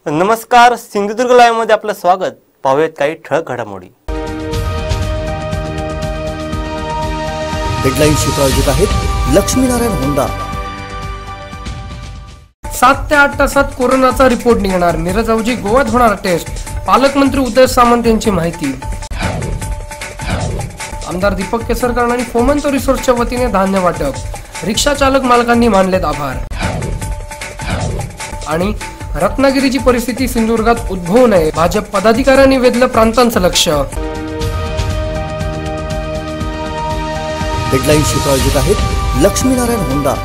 नमस्कार, सिंधुदुर्ग लाईव्ह मध्ये आपलं स्वागत. पाहूयात काही ठळक घडामोडी. हेडलाईन्स प्रायोजक आहेत लक्ष्मीनारायण होंडा. 7 ते 8 तासात कोरोनाचा रिपोर्ट निघणार. मिरजऐवजी गोव्यात होणार टेस्ट. पालकमंत्री उदय सामंत यांची माहिती. आमदार दीपक केसरकर आणि फोमेंतो रिसोर्सच्या वतीने धान्य वाटप. रिक्षा चालक मालकांनी मानलेत आभार. आणि रत्नागिरीची परिस्थिती सिंधुदुर्गात उद्भवू नये, भाजप पदाधिकाऱ्यांनी वेधलं प्रांतांचं लक्ष. हेडलाईन्स प्रायोजक आहेत लक्ष्मीनारायण होंडा.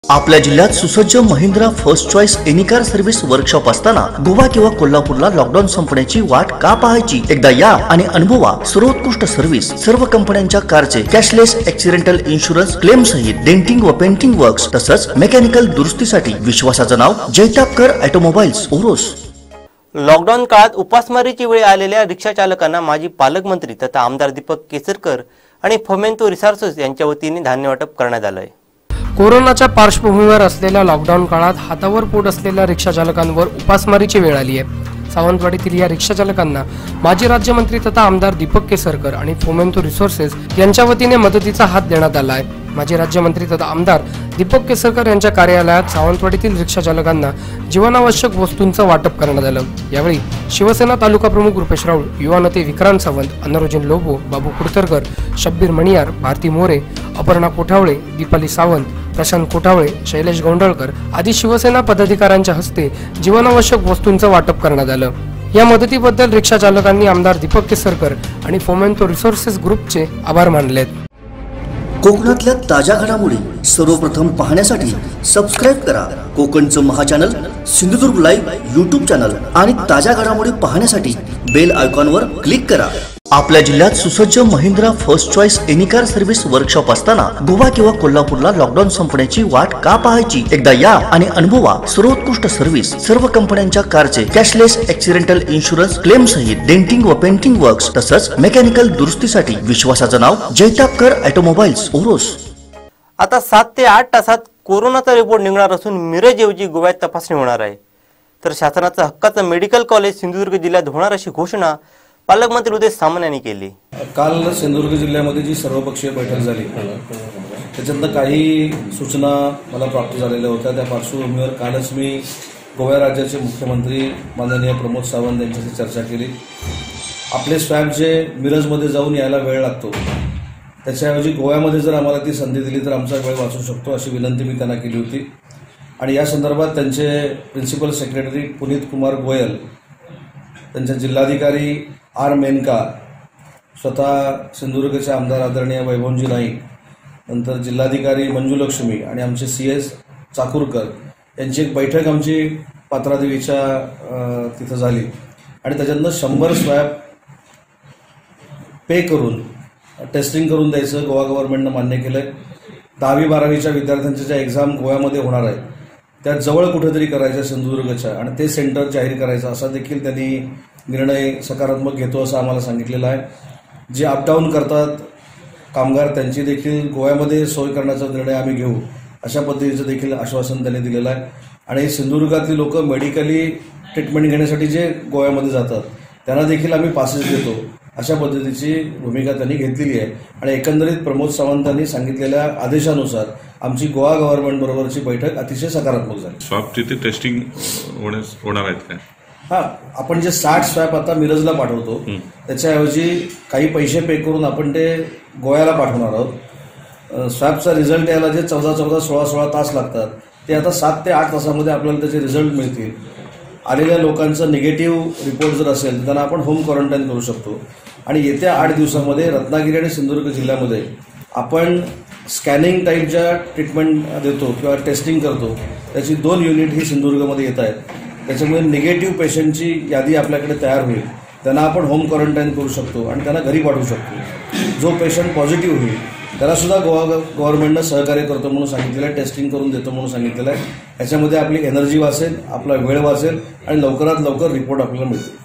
आपल्या जिल्ह्यात सुसज्ज Mahindra first choice any car service workshop असताना गोवा किंवा कोल्हापूरला लॉकडाऊन संपण्याची वाट का पाहायची? एकदा या आणि अनुभवा सर्वोत्कृष्ट सर्व्हिस. सर्व कंपन्यांच्या कारचे कॅशलेस ऍक्सिडेंटल इन्शुरन्स क्लेम सहित डेंटिंग व पेंटिंग वर्क्स तसंच मेकॅनिकल दुरुस्तीसाठी विश्वासाचं नाव जैतापकर ऑटोमोबाईल्स ओरोस. लॉकडाऊन काळात उपासमारीची वेळ आलेल्या रिक्षा चालकांना माजी पालकमंत्री तथा आमदार दीपक केसरकर आणि फोमेंतो रिसोर्सेस यांच्या वतीने धान्य वाटप करण्यात आलंय. कोरोनाच्या पार्श्वभूमीवर असलेल्या लॉकडाऊन काळात हातावर पोट असलेल्या रिक्षा चालकांवर उपासमारीची वेळ आली आहे. सावंतवाडीतील या रिक्षा चालकांना माजी राज्यमंत्री तथा आमदार दीपक केसरकर आणि फोमेंतो रिसोर्सेस यांच्या वतीने मदतीचा हात देण्यात आला आहे. माजी राज्यमंत्री तथा आमदार दीपक केसरकर यांच्या कार्यालयात सावंतवाडीतील रिक्षा चालकांना जीवनावश्यक वस्तूंचं वाटप करण्यात आलं. यावेळी शिवसेना तालुका प्रमुख रुपेश राऊळ, युवा नेते विक्रांत सावंत, अनरोजन लोबो, बाबू कुडतरकर, शब्बीर मणियार, भारती मोरे, अपर्णा कोठावळे, दीपाली सावंत, प्रशांत कोठावळे, शैलेश गोंडळकर आदी शिवसेना पदाधिकाऱ्यांच्या हस्ते जीवनावश्यक वस्तूंचं वाटप करण्यात आलं. या मदतीबद्दल रिक्षा चालकांनी आमदार दीपक केसरकर आणि फोमेंतो रिसोर्सेस ग्रुपचे आभार मानलेत. कोकणातल्या ताज्या घडामोडी सर्वप्रथम पाहण्यासाठी सबस्क्राईब करा कोकणचं महाचॅनल सिंधुदुर्ग लाईव्ह यूट्यूब चॅनल आणि ताज्या घडामोडी पाहण्यासाठी बेल आयकॉनवर क्लिक करा. आपल्या जिल्ह्यात सुसज्ज Mahindra first choice any car service workshop असताना गोवा किंवा कोल्हापूरला लॉकडाऊन संपण्याची वाट का पाहायची? एकदा या आणि अनुभवा सर्वोत्कृष्ट सर्व्हिस. सर्व कंपन्यांच्या कारचे कॅशलेस ऍक्सिडेंटल इन्शुरन्स क्लेम सहित डेंटिंग व पेंटिंग वर्क्स तसंच मेकॅनिकल दुरुस्तीसाठी विश्वासाचं नाव जैतापकर ऑटोमोबाईल्स ओरोस. आता 7 ते 8 तासात कोरोनाचा रिपोर्ट निघणार असून मिरजऐवजी गोव्यात तपासणी होणार आहे. तर शासनाचं हक्काचं मेडिकल कॉलेज सिंधुदुर्ग जिल्ह्यात होणार अशी घोषणा पालकमंत्री उदय सामंत यांनी केली. काल सिंधुदुर्ग जिल्ह्यामध्ये जी सर्वपक्षीय बैठक झाली त्याच्यातनं काही सूचना मला प्राप्त झालेल्या होत्या. त्या पार्श्वभूमीवर कालच मी गोवा राज्याचे मुख्यमंत्री माननीय प्रमोद सावंत यांच्याशी चर्चा केली. आपले स्वॅब जे मिरजमध्ये जाऊन यायला वेळ लागतो त्याच्याऐवजी गोव्यामध्ये जर आम्हाला ती संधी दिली तर आमचा वेळ वाचू शकतो अशी विनंती मी त्यांना केली होती. आणि या संदर्भात त्यांचे प्रिन्सिपल सेक्रेटरी पुनीत कुमार गोयल, त्यांचे जिल्हाधिकारी आर मेनका, स्वतः सिंधुदुर्गचे आमदार आदरणीय वैभवजी नाईक, नंतर जिल्हाधिकारी मंजुलक्ष्मी आणि आमचे CS चाकूरकर यांची एक बैठक आमची पात्रादेवीच्या तिथं झाली. आणि त्याच्यातनं 100 स्वॅब पे करून टेस्टिंग करून द्यायचं गोवा गव्हर्नमेंटनं मान्य केलंय. 10वी 12वीच्या विद्यार्थ्यांच्या ज्या एक्झाम गोव्यामध्ये होणार आहे त्या जवळ कुठेतरी करायच्या सिंधुदुर्गच्या आणि ते सेंटर जाहीर करायचं असा देखील त्यांनी निर्णय सकारात्मक घेतो असं आम्हाला सांगितलेलं आहे. जे अपडाऊन करतात कामगार त्यांची देखील गोव्यामध्ये सोय करण्याचा निर्णय आम्ही घेऊ अशा पद्धतीचं देखील आश्वासन त्यांनी दिलेलं आहे. आणि सिंधुदुर्गातली लोक मेडिकली ट्रीटमेंट घेण्यासाठी जे गोव्यामध्ये जातात त्यांना देखील आम्ही पासेस देतो अशा पद्धतीची भूमिका त्यांनी घेतलेली आहे. आणि एकंदरीत प्रमोद सावंतांनी सांगितलेल्या आदेशानुसार आमची गोवा गव्हर्नमेंट बरोबरची बैठक अतिशय सकारात्मक झाली. स्वॅब तिथे टेस्टिंग होणार आहेत काय? हा, आपण जे 60 स्वॅब आता मिरजला पाठवतो त्याच्याऐवजी काही पैसे पे करून आपण ते गोव्याला पाठवणार आहोत. स्वॅबचा रिझल्ट यायला जे 14-14, 16-16 तास लागतात ते आता 7 ते 8 तासामध्ये आपल्याला त्याचे रिझल्ट मिळतील. आलेल्या लोकांचं निगेटिव्ह रिपोर्ट जर असेल तर त्यांना आपण होम क्वारंटाईन करू शकतो. आणि येत्या 8 दिवसामध्ये रत्नागिरी आणि सिंधुदुर्ग जिल्ह्यामध्ये आपण स्कॅनिंग टाईपच्या ट्रीटमेंट देतो किंवा टेस्टिंग करतो त्याची 2 युनिट ही सिंधुदुर्गमध्ये येत आहेत. त्याच्यामुळे निगेटिव्ह पेशंटची यादी आपल्याकडे तयार होईल. त्यांना आपण होम क्वारंटाईन करू शकतो आणि त्यांना घरी पाठवू शकतो. जो पेशंट पॉझिटिव्ह होईल त्याला सुद्धा गोवा गव्हर्नमेंटनं सहकार्य करतो म्हणून सांगितलेलं आहे, टेस्टिंग करून देतो म्हणून सांगितलेलं आहे. याच्यामध्ये आपली एनर्जी वाचेल, आपला वेळ वाचेल आणि लवकरात लवकर रिपोर्ट आपल्याला मिळतील.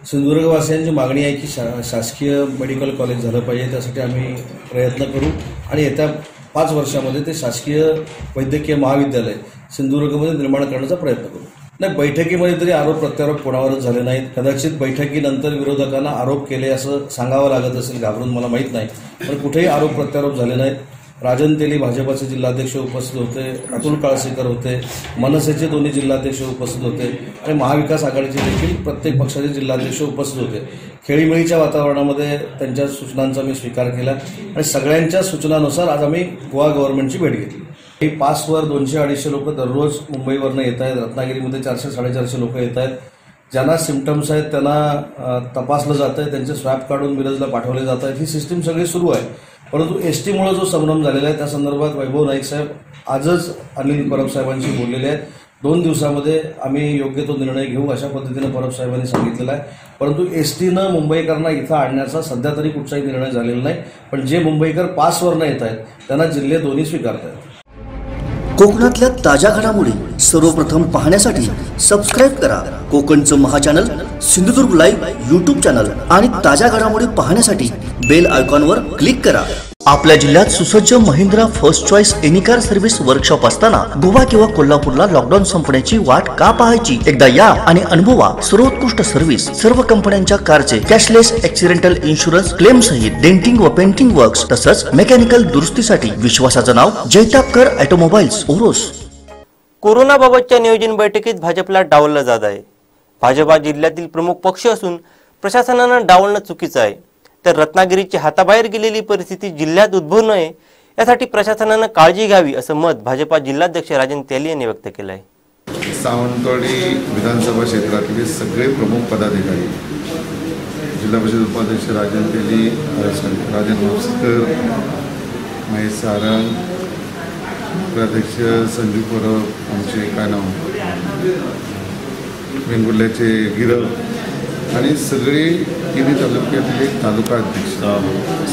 सिंधुदुर्गवासियांची मागणी आहे की शासकीय मेडिकल कॉलेज झालं पाहिजे. त्यासाठी आम्ही प्रयत्न करू आणि येत्या 5 वर्षामध्ये ते शासकीय वैद्यकीय महाविद्यालय सिंधुदुर्गमध्ये निर्माण करण्याचा प्रयत्न करू. नाही, बैठकीमध्ये तरी आरोप प्रत्यारोप कोणावरच झाले नाहीत. कदाचित बैठकीनंतर विरोधकांना आरोप केले असं सांगावं लागत असेल घाबरून, मला माहीत नाही, पण कुठेही आरोप प्रत्यारोप झाले नाहीत. राजन तेली भाजपाचे जिल्हाध्यक्ष उपस्थित होते, अतुल काळसेकर होते, मनसेचे दोन्ही जिल्हाध्यक्ष उपस्थित होते आणि महाविकास आघाडीचे देखील प्रत्येक पक्षाचे जिल्हाध्यक्ष उपस्थित होते. खेळीमेळीच्या वातावरणामध्ये त्यांच्या सूचनांचा मी स्वीकार केला आणि सगळ्यांच्या सूचनानुसार आज आम्ही गोवा गव्हर्नमेंटची भेट घेतली. ही पासवर 200-250 लोक दररोज मुंबईवरनं येत आहेत. रत्नागिरीमध्ये 400-450 लोक येत आहेत. ज्यांना सिम्पटम्स आहेत त्यांना तपासलं जात आहे, त्यांचे स्वॅब काढून मिरजला पाठवले जात आहेत. ही सिस्टीम सगळी सुरू आहे. परंतु एसटीमुळे जो संभ्रम झालेला आहे त्या संदर्भात वैभव नाईक साहेब आजच अनिल परब साहेबांशी बोललेले आहेत. 2 दिवसामध्ये आम्ही योग्य तो निर्णय घेऊ अशा पद्धतीनं परब साहेबांनी सांगितलेलं आहे. परंतु एसटीनं मुंबईकरांना इथं आणण्याचा सध्या तरी कुठचाही निर्णय झालेला नाही. पण जे मुंबईकर पासवरनं येत आहेत त्यांना जिल्हे दोन्ही स्वीकारत आहेत. कोकणातल्या ताज्या घडामोडी सर्वप्रथम पाहण्यासाठी सबस्क्राईब करा कोकणचं महाचॅनल सिंधुदुर्ग लाईव्ह यूट्यूब चॅनल आणि ताज्या घडामोडी पाहण्यासाठी बेल आयकॉनवर क्लिक करा. आपल्या जिल्ह्यात सुसज्ज Mahindra first choice any car service workshop असताना गोवा किंवा कोल्हापूरला लॉकडाऊन संपण्याची वाट का पाहायची? एकदा या आणि अनुभवा सर्वोत्कृष्ट सर्व्हिस. सर्व कंपन्यांच्या कारचे कॅशलेस ॲक्सिडेंटल इन्शुरन्स क्लेम सहित डेंटिंग व पेंटिंग वर्क्स तसंच मेकॅनिकल दुरुस्तीसाठी विश्वासाचं नाव जैतापकर ऑटोमोबाईल्स ओरोस. कोरोनाबाबतच्या नियोजन बैठकीत भाजपला डावललं जात आहे. भाजप हा जिल्ह्यातील प्रमुख पक्ष असून प्रशासनानं डावलणं चुकीचं आहे. तर रत्नागिरीची हाताबाहेर गेलेली परिस्थिती जिल्ह्यात उद्भवू नये यासाठी प्रशासनानं काळजी घ्यावी असं मत भाजपा जिल्हाध्यक्ष राजन तेली यांनी व्यक्त केलं आहे. सावंतवाडी विधानसभा क्षेत्रातले सगळे प्रमुख पदाधिकारी, जिल्हा परिषद उपाध्यक्ष राजन तेली, राजन वापसकर, महेश सारंग, उपाध्यक्ष संजू परब, आमचे काय नाव वेंगुर्ल्याचे गिरव आणि सगळे तिन्ही तालुक्यातले तालुका अध्यक्ष,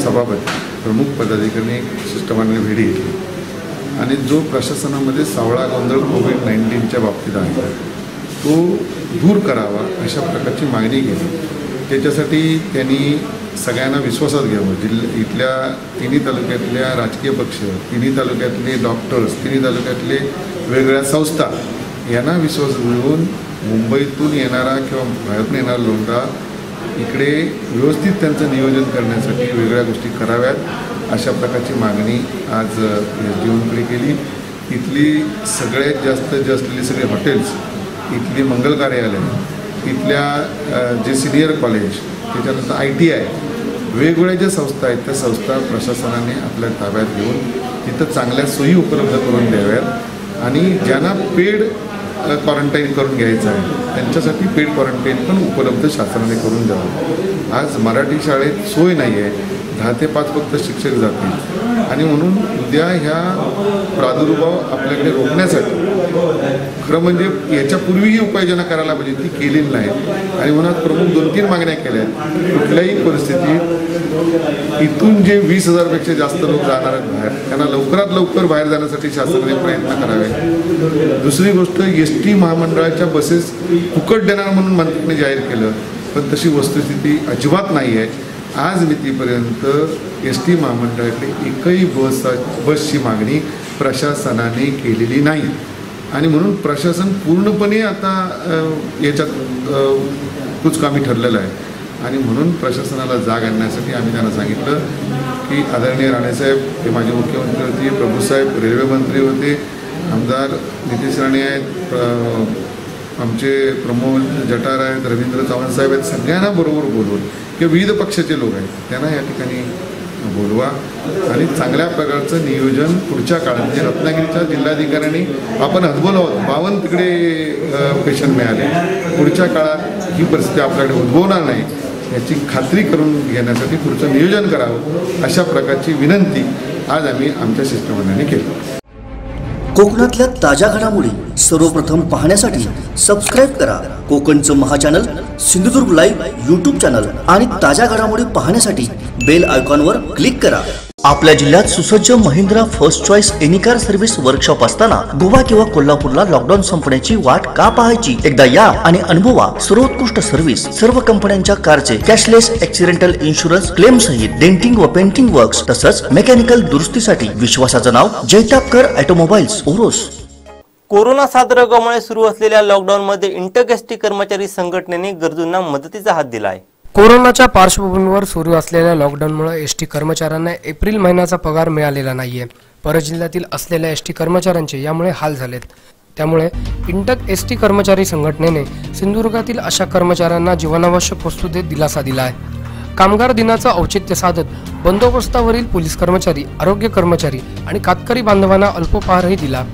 सभापती, प्रमुख पदाधिकारी शिष्टमंडळाने भेटी घेतली आणि जो प्रशासनामध्ये सावळा गोंधळ कोविड-19च्या बाबतीत आहे तो दूर करावा अशा प्रकारची मागणी केली. त्याच्यासाठी त्यांनी सगळ्यांना विश्वासात घ्यावं. इथल्या तिन्ही तालुक्यातल्या राजकीय पक्ष, तिन्ही तालुक्यातले डॉक्टर्स, तिन्ही तालुक्यातले वेगवेगळ्या संस्था यांना विश्वास घेऊन मुंबईतून येणारा किंवा बाहेरून येणारा लोंढा इकडे व्यवस्थित त्यांचं नियोजन करण्यासाठी वेगळ्या गोष्टी कराव्यात अशा प्रकारची मागणी आज SDOकडे केली. इथली सगळ्यात जास्त असलेली सगळे हॉटेल्स, इथली मंगल कार्यालय, इथल्या जे सिनियर कॉलेज, त्याच्यानंतर ITI, वेगवेगळ्या ज्या संस्था आहेत त्या संस्था प्रशासनाने आपल्या ताब्यात घेऊन तिथं चांगल्या सोयी उपलब्ध करून द्याव्यात आणि ज्यांना पेड क्वारंटाईन करून घ्यायचं आहे त्यांच्यासाठी पेड क्वारंटाईन पण उपलब्ध शासनाने करून द्यावं. आज मराठी शाळेत सोय नाही आहे, 10 ते 5 फक्त शिक्षक जातील आणि म्हणून उद्या ह्या प्रादुर्भाव आपल्याकडे रोखण्यासाठी खरं म्हणजे याच्यापूर्वीही उपाययोजना करायला पाहिजे, ती केलेली नाही आणि म्हणून प्रमुख 2-3 मागण्या केल्या आहेत. कुठल्याही परिस्थितीत इथून जे 20,000पेक्षा जास्त लोक जाणार आहेत बाहेर, त्यांना लवकरात लवकर बाहेर जाण्यासाठी शासनाने प्रयत्न करावे. दुसरी गोष्ट, ST महामंडळाच्या बसेस फुकट देणार म्हणून मंत्र्यांनी जाहीर केलं, पण तशी वस्तुस्थिती अजिबात नाही आहे. आज मितीपर्यंत ST महामंडळाकडे एकही बसची मागणी प्रशासनाने केलेली नाही आणि म्हणून प्रशासन पूर्णपणे आता याच्यात कुचकामी ठरलेलं आहे आणि म्हणून प्रशासनाला जाग आणण्यासाठी आम्ही त्यांना सांगितलं की आदरणीय राणेसाहेब हे माझे मुख्यमंत्री होते, प्रभूसाहेब रेल्वे मंत्री होते, आमदार नितेश राणे आहेत, आमचे प्रमोद जटार आहेत, रवींद्र चव्हाण साहेब आहेत, सगळ्यांना बरोबर बोलवून किंवा विविध पक्षाचे लोक आहेत त्यांना या ठिकाणी बोलवा आणि चांगल्या प्रकारचं नियोजन पुढच्या काळात म्हणजे रत्नागिरीच्या जिल्हाधिकाऱ्यांनी आपण हतबल आहोत 52 तिकडे पेशंट मिळाले, पुढच्या काळात ही परिस्थिती आपल्याकडे उद्भवणार नाही याची खात्री करून घेण्यासाठी पुढचं नियोजन करावं अशा प्रकारची विनंती आज आम्ही आमच्या शिष्टमंडळाने केली. कोकणातल्या ताज्या घडामोडी सर्वप्रथम पाहण्यासाठी सबस्क्राईब करा कोकणचं महाचॅनल सिंधुदुर्ग लाईव्ह यूट्यूब चॅनल आणि ताज्या घडामोडी पाहण्यासाठी बेल आयकॉनवर क्लिक करा. आपल्या जिल्ह्यात सुसज्ज Mahindra first choice any car service workshop असताना गोवा किंवा कोल्हापूरला लॉकडाऊन संपण्याची वाट का पाहायची? एकदा या आणि अनुभवा सर्वोत्कृष्ट सर्व्हिस. सर्व कंपन्यांच्या कारचे कॅशलेस ऍक्सिडेंटल इन्शुरन्स क्लेम सहित डेंटिंग व पेंटिंग वर्क्स तसंच मेकॅनिकल दुरुस्तीसाठी विश्वासाचं नाव जैतापकर ऑटोमोबाईल्स ओरोस. कोरोना संसर्गामुळे सुरू असलेल्या लॉकडाऊन मध्ये इंटक एसटी कर्मचारी संघटनेने गरजूंना मदतीचा हात दिला आहे. कोरोनाच्या पार्श्वभूमीवर सुरू असलेल्या लॉकडाऊनमुळे एसटी कर्मचाऱ्यांना एप्रिल महिन्याचा पगार मिळालेला नाहीये. परजिल्ह्यातील असलेल्या एसटी कर्मचाऱ्यांचे यामुळे हाल झालेत. त्यामुळे इंटक एसटी कर्मचारी संघटनेने सिंधुदुर्गातील अशा कर्मचाऱ्यांना जीवनावश्यक वस्तू देत दिलासा दिला आहे. कामगार दिनाचं औचित्य साधत बंदोबस्तावरील पोलीस कर्मचारी, आरोग्य कर्मचारी आणि कातकरी बांधवांना अल्पोपहारही दिला.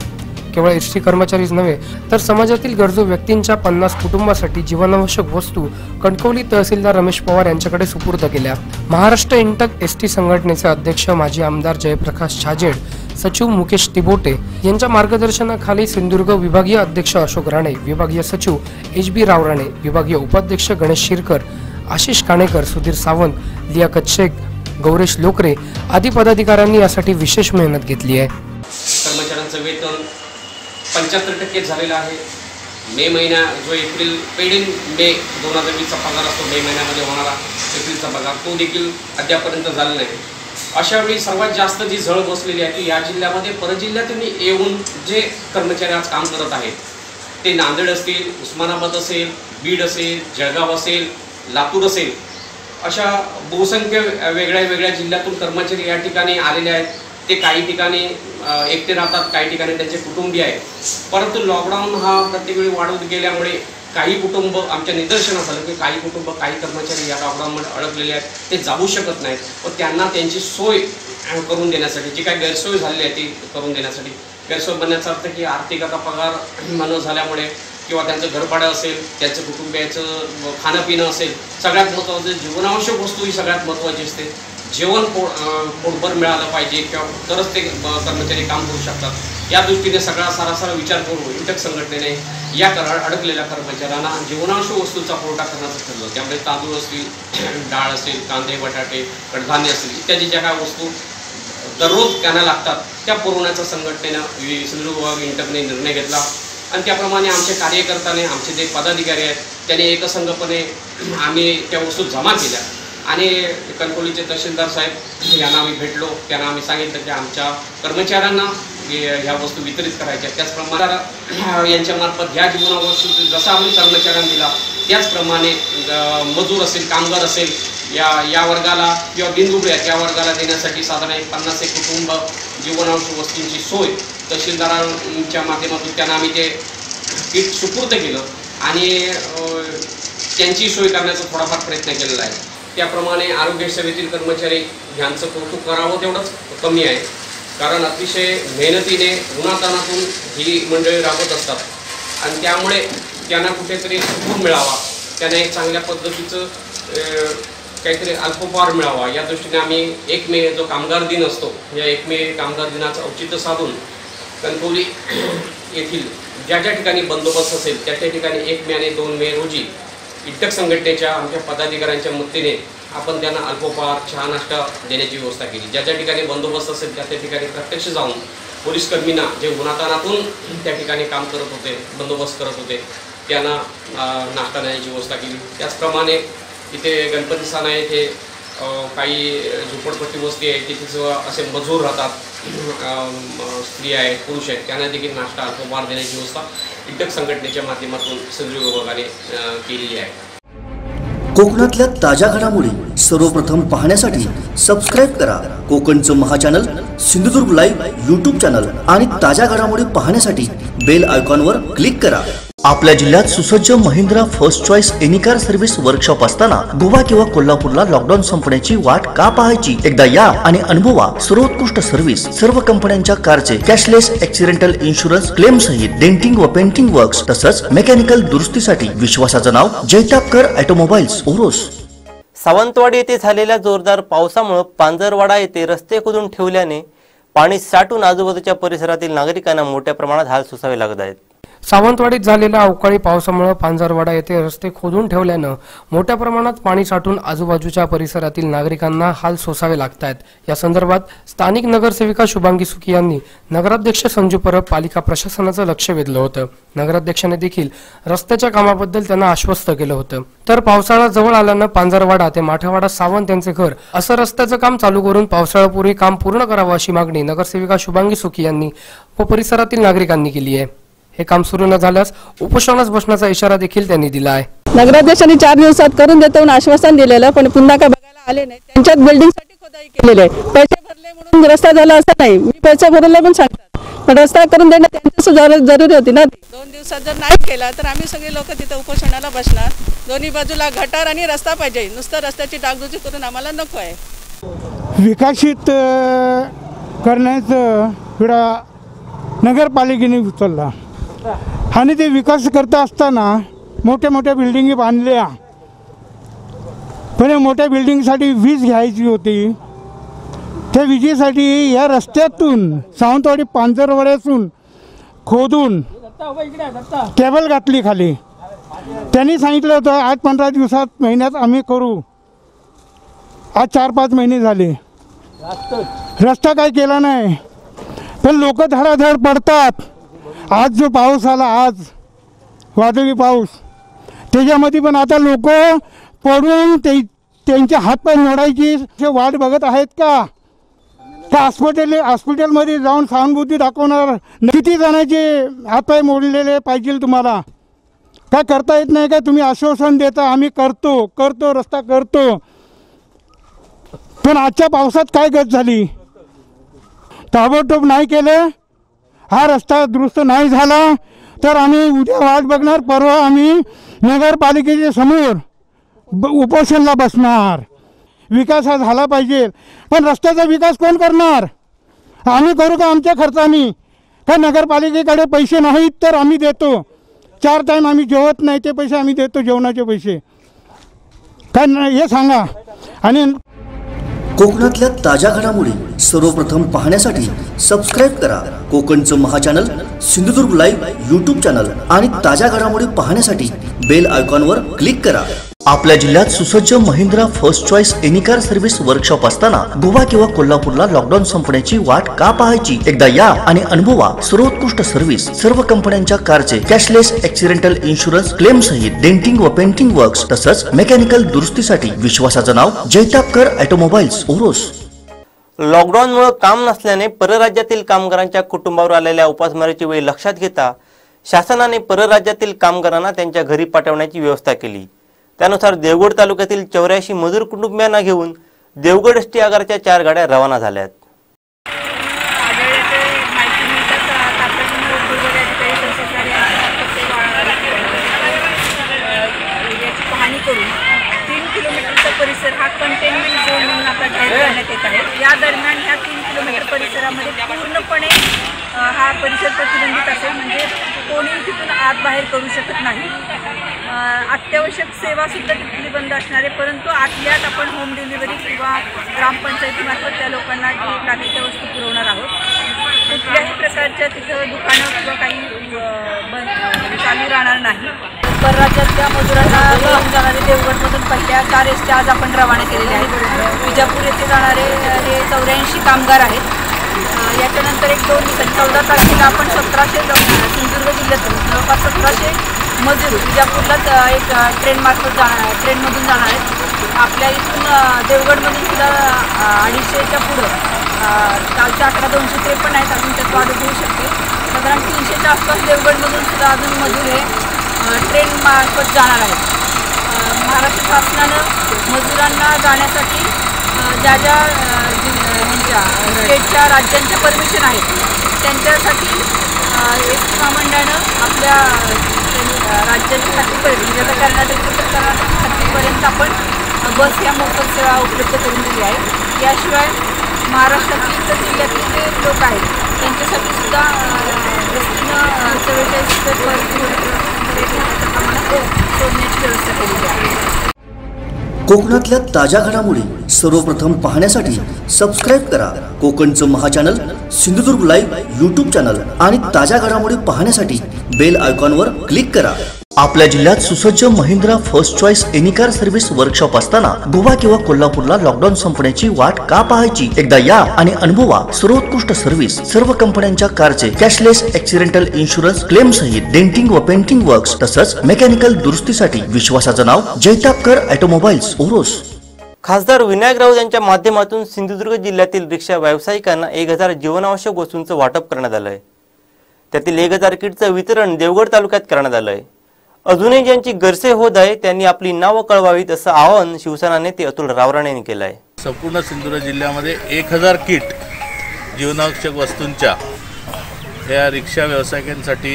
केवळ एसटी कर्मचारीच नव्हे तर समाजातील गरजू व्यक्तींच्या 50 कुटुंबासाठी जीवनावश्यक वस्तू कणकवली तहसीलदार रमेश पवार यांच्याकडे सुपूर्द केल्या. महाराष्ट्र इंटक एसटी संघटनेचे अध्यक्ष माजी आमदार जयप्रकाश छाजेड, सचिव मुकेश तिबोटे यांच्या मार्गदर्शनाखाली सिंधुदुर्ग विभागीय अध्यक्ष अशोक राणे, विभागीय सचिव HB राव राणे, विभागीय उपाध्यक्ष गणेश शिरकर, आशिष काणेकर, सुधीर सावंत, लियाकत शेख, गौरेश लोकरे आदी पदाधिकाऱ्यांनी यासाठी विशेष मेहनत घेतली आहे. कर्मचाऱ्यांचं वेतन 75% झालेला आहे. मे महिना जो एप्रिल पेड इन मे 2020चा पगार असतो, मे महिन्यामध्ये होणारा एप्रिलचा पगार, तो देखील अद्यापर्यंत झाला नाही. अशा वेळी सर्वात जास्त जी झळ बसलेली आहे की या जिल्ह्यामध्ये परजिल्ह्यातून येऊन जे कर्मचारी आज काम करत आहेत ते नांदेड असतील, उस्मानाबाद असेल, बीड असेल, जळगाव असेल, लातूर असेल, अशा बहुसंख्य वेगळ्या वेगळ्या जिल्ह्यातून कर्मचारी या ठिकाणी आलेले आहेत. ते काही ठिकाणी एकटे राहतात, काही ठिकाणी त्यांचे कुटुंबीय आहेत. परंतु लॉकडाऊन हा प्रत्येक वेळी वाढवत गेल्यामुळे काही कुटुंब आमच्या निदर्शनास आलं की काही कुटुंब, काही कर्मचारी या लॉकडाऊनमध्ये अडकलेले आहेत, ते जाऊ शकत नाहीत. व त्यांना त्यांची सोय करून देण्यासाठी, जी काही गैरसोय झालेली आहे ती करून देण्यासाठी, गैरसोय बनण्याचा अर्थ की आर्थिक आता पगार न झाल्यामुळे किंवा त्यांचं घरभाडं असेल, त्यांचं कुटुंबियाचं खाणं पिणं असेल, सगळ्यात महत्त्वाचं जीवनावश्यक वस्तू ही सगळ्यात महत्त्वाची असते. जेवण पोटभर मिळालं पाहिजे किंवा तरच ते कर्मचारी काम करू शकतात. या दृष्टीने सगळा सारासार विचार करून इंटक संघटनेने या अडकलेल्या कर्मचाऱ्यांना जीवनावश्यक वस्तूंचा पुरवठा करण्याचं ठरलं. त्यामुळे तांदूळ असतील, डाळ असेल, कांदे, बटाटे, कडधान्य असतील इत्यादी ज्या काही वस्तू दररोज त्यांना लागतात त्या पुरवण्याचा संघटनेनं सिंधुदुर्ग इंटकने निर्णय घेतला. आणि त्याप्रमाणे आमच्या कार्यकर्त्याने, आमचे जे पदाधिकारी आहेत त्यांनी एकसंघपणे आम्ही त्या वस्तू जमा केल्या आणि कणकवलीचे तहसीलदार साहेब यांना आम्ही भेटलो. त्यांना आम्ही सांगितलं की आमच्या कर्मचाऱ्यांना ह्या वस्तू वितरित करायच्या. त्याचप्रमाणे यांच्यामार्फत ह्या जीवनावस्तू जसं आम्ही कर्मचाऱ्यांना दिला त्याचप्रमाणे मजूर असेल, कामगार असेल, या वर्गाला किंवा बिनरुग्ण या वर्गाला देण्यासाठी साधारण 50 कुटुंब जीवनावश्यक वस्तूंची सोय तहसीलदारांच्या माध्यमातून त्यांना आम्ही ते किट सुपूर्द केलं आणि त्यांची सोय करण्याचा थोडाफार प्रयत्न केलेला आहे. त्याप्रमाणे आरोग्य सेवेतील कर्मचारी यांचं कौतुक करावं तेवढंच कमी आहे, कारण अतिशय मेहनतीने उन्हातानातून ही मंडळी राबत असतात आणि त्यामुळे त्यांना कुठेतरी सुकून मिळावा, त्यांना एक चांगल्या पद्धतीचं काहीतरी अल्पोपहार मिळावा या दृष्टीने आम्ही 1 मे जो कामगार दिन असतो, या 1 मे कामगार दिनाचं औचित्य साधून कणकवली येथील ज्या ज्या ठिकाणी बंदोबस्त असेल त्या त्या ठिकाणी 1 मे आणि 2 मे रोजी इंटक संघटनेच्या आमच्या पदाधिकाऱ्यांच्या मदतीने आपण त्यांना अल्पोपहार, चहा, नाश्ता देण्याची व्यवस्था केली. ज्या ज्या ठिकाणी बंदोबस्त असेल त्या त्या ठिकाणी प्रत्यक्ष जाऊन पोलीस कर्मींना जे उन्हातानातून त्या ठिकाणी काम करत होते, बंदोबस्त करत होते, त्यांना नाश्ता देण्याची व्यवस्था केली. त्याचप्रमाणे इथे गणपती स्थान येथे काही झोपडपट्टी वस्ती आहे, तिथे असे मजूर राहतात, स्त्रिया आहेत, पुरुष आहेत, त्यांना देखील नाश्ता, अल्पोपहार देण्याची व्यवस्था इंटक संघटनेच्या माध्यमातून सिंधुदुर्ग विभागाने केलेली आहे. कोकणातल्या ताज्या घडामोडी सर्वप्रथम पाहण्यासाठी सबस्क्राईब करा कोकणचं महाचॅनल सिंधुदुर्ग लाईव्ह यूट्यूब चॅनल आणि ताज्या घडामोडी पाहण्यासाठी बेल आयकॉनवर क्लिक करा. आपल्या जिल्ह्यात सुसज्ज Mahindra first choice any car service workshop असताना गोवा किंवा कोल्हापूरला लॉकडाऊन संपण्याची वाट का पाहायची? एकदा या आणि अनुभवा सर्वोत्कृष्ट सर्व्हिस. सर्व कंपन्यांच्या कारचे कॅशलेस ऍक्सिडेंटल इन्शुरन्स क्लेम सहित डेंटिंग व पेंटिंग वर्क्स तसंच मेकॅनिकल दुरुस्तीसाठी विश्वासाचं नाव जैतापकर ऑटोमोबाईल्स ओरोस. सावंतवाडी येथे झालेल्या जोरदार पावसामुळे पांजरवाडा येथे रस्ते खोदून ठेवल्याने पाणी साठून आजूबाजूच्या परिसरातील नागरिकांना मोठ्या प्रमाणात हाल सोसावे लागत आहेत. सावंतवाडीत झालेल्या अवकाळी पावसामुळे पांजरवाडा येथे रस्ते खोदून ठेवल्यानं मोठ्या प्रमाणात पाणी साठून आजूबाजूच्या परिसरातील नागरिकांना हाल सोसावे लागत आहेत। या संदर्भात स्थानिक नगरसेविका शुभांगी सुकी यांनी नगराध्यक्ष संजू परब पालिका प्रशासनाचं लक्ष वेधलं होतं। नगराध्यक्षाने देखील रस्त्याच्या कामाबद्दल त्यांना आश्वस्त केलं होतं। तर पावसाळा जवळ आल्यानं पांजरवाडा ते माठेवाडा सावंत यांचे घर असं रस्त्याचं काम चालू करून पावसाळ्यापूर्वी काम पूर्ण करावं अशी मागणी नगरसेविका शुभांगी सुकी यांनी व परिसरातील नागरिकांनी केली आहे। हे काम सुरू न झाल्यास उपोषणास बसण्याचा इशारा देखील त्यांनी दिला आहे। नगराध्यक्षांनी 4 दिवसात करून देतो म्हणून आश्वासन दिलेलं, पण पुन्हा काय बघायला आले नाही। त्यांच्यात बिल्डिंगसाठी खोदाई केलेली आहे, पैसे भरले म्हणून रस्ता झाला असं नाही। मी पैसे भरले पण सांगतात, पण रस्ता करून देणं त्यांची जरुरी होती ना। 2 दिवसात जर नाही केला तर आम्ही सगळे लोक तिथे उपोषणाला बसणार। दोन्ही बाजूला गटार आणि रस्ता पाहिजे, नुसतं रस्त्याची डागडुजी करून आम्हाला नको आहे। विकसित करण्याचं विडा नगरपालिकेने उचलला आणि ते विकास करता असताना मोठ्या मोठ्या बिल्डिंगी बांधल्या, पण मोठ्या बिल्डिंगसाठी वीज घ्यायची होती। त्या विजेसाठी या रस्त्यातून सावंतवाडी पांजरवाड्यातून खोदून केबल घातली खाली। त्यांनी सांगितलं होतं आज 15 दिवसात महिन्यात आम्ही करू। आज 4-5 महिने झाले, रस्ता काय केला नाही, पण लोक धडाधड पडतात। आज जो पाऊस आला, आज वादळी पाऊस, त्याच्यामध्ये पण आता लोक पडून त्यांचे हातपाय मोडायची वाट बघत आहेत का हॉस्पिटलमध्ये जाऊन सहानुभूती दाखवणार? किती जणांचे हातपाय मोडलेले पाहिजे तुम्हाला? काय करता येत नाही का? तुम्ही आश्वासन देता आम्ही करतो रस्ता करतो, पण आजच्या पावसात काय गत झाली? ताबडतोब नाही केलं, हा रस्ता दुरुस्त नाही झाला तर आम्ही उद्या वाट बघणार। परवा आम्ही नगरपालिकेच्या समोर उपोषणाला बसणार। विकास हा झाला पाहिजे, पण रस्त्याचा विकास कोण करणार? आम्ही करू का आमच्या खर्चाने? का नगरपालिकेकडे पैसे नाहीत तर आम्ही देतो। 4 टाईम आम्ही जेवत नाही, ते पैसे आम्ही देतो, जेवणाचे पैसे काय हे सांगा। आणि कोकणातल्या ताज्या घडामोडी सर्वप्रथम पाहण्यासाठी सबस्क्राईब करा कोकणचं महाचॅनल सिंधुदुर्ग लाईव्ह यूट्यूब चॅनल आणि ताज्या घडामोडी पाहण्यासाठी बेल आयकॉनवर क्लिक करा। आपल्या जिल्ह्यात सुसज्ज Mahindra first choice any car service workshop असताना गोवा किंवा कोल्हापूरला लॉकडाऊन संपण्याची वाट का पाहायची? एकदा या आणि अनुभवा सर्वोत्कृष्ट सर्व्हिस। सर्व कंपन्यांच्या कारचे कॅशलेस ॲक्सिडेंटल इन्शुरन्स क्लेम सहित डेंटिंग व पेंटिंग वर्क्स तसंच मेकॅनिकल दुरुस्तीसाठी विश्वासाचं नाव जैतापकर ऑटोमोबाईल्स ओरोस। लॉकडाऊनमुळे काम नसल्याने परराज्यातील कामगारांच्या कुटुंबावर आलेल्या उपासमारीची वेळ लक्षात घेता शासनाने परराज्यातील कामगारांना त्यांच्या घरी पाठवण्याची व्यवस्था केली। त्यानुसार देवगड तालुक्यातील 84 मजूर कुटुंबियांना घेऊन देवगड एसटी आगाराच्या 4 गाड्या रवाना झाल्यात। पाहणी करून 3 किलोमीटरचा परिसर हा कंटेनमेंट झोन म्हणून आता जाहीर करण्यात येत आहे। या दरम्यान ह्या 3 किलोमीटर परिसरामध्ये पूर्णपणे हा परिसर प्रतिबंधित असेल, म्हणजे कोणीही तिथून आत बाहेर करू शकत नाही। अत्यावश्यक सेवा सुद्धा तिथली बंद असणार आहे, परंतु आतल्या आत आपण होम डिलिव्हरी किंवा ग्रामपंचायतीमार्फत त्या लोकांना जी लागेल त्या वस्तू पुरवणार आहोत। कुठल्याही प्रकारच्या तिथं दुकानं किंवा काही चालू राहणार नाही। परराज्यातल्या मजुरांना घेऊन जाणारे देवगडमधून पहिल्या 4 एसटी आज आपण रवाना केलेल्या आहेत। विजापूर येथे जाणारे हे 84 कामगार आहेत। याच्यानंतर 1-2 दिवसांनी 14 तारखेला आपण 1700 सिंधुदुर्ग जिल्ह्यातून जवळपास 1700 मजूर विजापूरलाच एक ट्रेनमधून जाणार आहेत। आपल्या इथून देवगडमधून सुद्धा 250च्या पुढं कालच्या आकडा 253 आहेत, अजून त्यात वाढ होऊ शकते। साधारण 300च्या आसपास देवगडमधून सुद्धा अजून मजूर हे ट्रेन मार्फत जाणार आहेत। महाराष्ट्र शासनानं मजुरांना जाण्यासाठी ज्या ह्यांच्या स्टेटच्या राज्यांच्या परमिशन आहेत त्यांच्यासाठी एस टी महामंडळानं आपल्या राज्याच्या खात्रीपर्यंत कर्नाटक खात्रीपर्यंत आपण बस या मोफत सेवा उपलब्ध करून दिली आहे। याशिवाय महाराष्ट्रातील इतर जिल्ह्यातील जे लोक आहेत त्यांच्यासाठी सुद्धा एस टीनं 44 रुपये पर किलोमीटर प्रमाणात सोडण्याची व्यवस्था केलेली आहे। कोकणातल्या ताज्या घडामोडी सर्वप्रथम पाहण्यासाठी सबस्क्राईब करा कोकणचं महाचॅनल सिंधुदुर्ग लाईव्ह यूट्यूब चॅनल आणि ताज्या घडामोडी पाहण्यासाठी बेल आयकॉनवर क्लिक करा। आपल्या जिल्ह्यात सुसज्ज Mahindra first choice any car service workshop असताना गोवा किंवा कोल्हापूरला लॉकडाऊन संपण्याची वाट का पाहायची? एकदा या आणि अनुभवा सर्वोत्कृष्ट सर्व्हिस। सर्व कंपन्यांच्या कारचे कॅशलेस ऍक्सिडेंटल इन्शुरन्स क्लेम सहित डेंटिंग व पेंटिंग वर्क्स तसंच मेकॅनिकल दुरुस्तीसाठी विश्वासाचं नाव जैतापकर ऑटोमोबाईल्स ओरोस। खासदार विनायक राऊत यांच्या माध्यमातून सिंधुदुर्ग जिल्ह्यातील रिक्षा व्यावसायिकांना 1000 जीवनावश्यक वस्तूंचं वाटप करण्यात आलंय। त्यातील 1000 किटचं वितरण देवगड तालुक्यात करण्यात आलंय। अजूनही ज्यांची गरजे होत आहे त्यांनी आपली नावं कळवावीत असं आवाहन शिवसेना नेते अतुल रावराणे यांनी केलं आहे। संपूर्ण सिंधुदुर्ग जिल्ह्यामध्ये 1000 किट जीवनावश्यक वस्तूंच्या या रिक्षा व्यावसायिकांसाठी